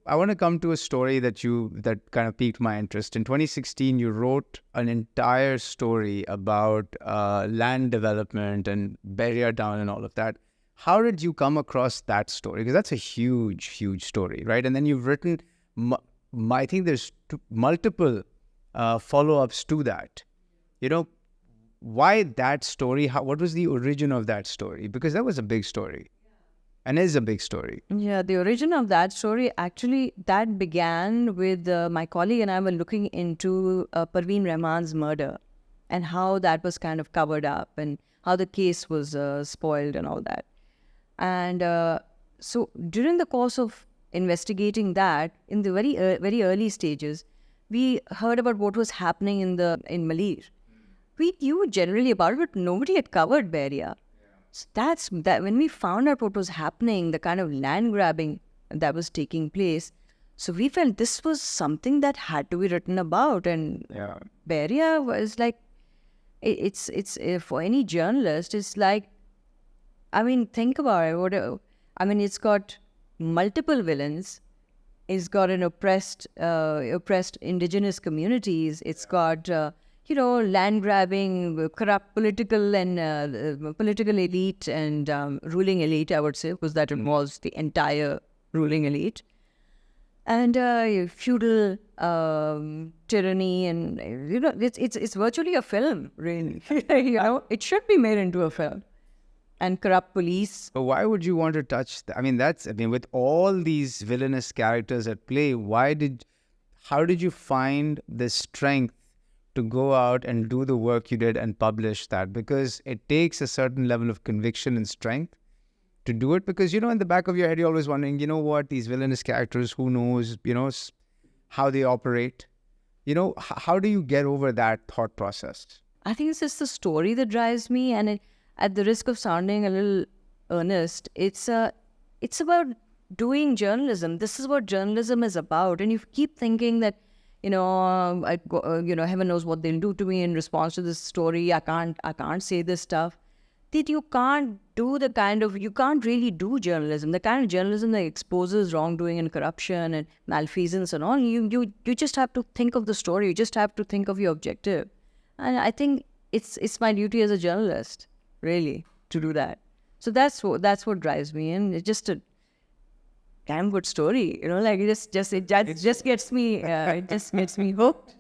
I want to come to a story that kind of piqued my interest. In 2016, you wrote an entire story about land development and Beria Town and all of that. How did you come across that story? Because that's a huge, huge story, right? And then you've written, I think there's multiple follow-ups to that. You know, why that story? What was the origin of that story? Because that was a big story. And is a big story. Yeah, the origin of that story, actually, that began with my colleague and I were looking into Parveen Rehman's murder and how that was kind of covered up and how the case was spoiled and all that. And so during the course of investigating that, in the very early stages, we heard about what was happening in Malir. We knew generally about it, but nobody had covered Beria. So that's that. When we found out what was happening, the kind of land grabbing that was taking place, so we felt this was something that had to be written about. And Beria was like, it's for any journalist, it's like, I mean, think about it. It's got multiple villains. It's got an oppressed indigenous communities. It's got land grabbing, corrupt political elite and ruling elite, I would say, because that involves the entire ruling elite. And feudal tyranny, and it's virtually a film, really. It should be made into a film. And corrupt police. But why would you want to touch that? With all these villainous characters at play, how did you find the strength to go out and do the work you did and publish that? Because it takes a certain level of conviction and strength to do it. Because, in the back of your head, you're always wondering, these villainous characters, who knows, how they operate. How do you get over that thought process? I think it's just the story that drives me. And at the risk of sounding a little earnest, it's about doing journalism. This is what journalism is about. And you keep thinking that, heaven knows what they'll do to me in response to this story. I can't say this stuff. That you can't really do journalism. The kind of journalism that exposes wrongdoing and corruption and malfeasance and all. You just have to think of the story. You just have to think of your objective. And I think it's my duty as a journalist, really, to do that. So that's what drives me, and it's just a damn good story, it just gets me hooked.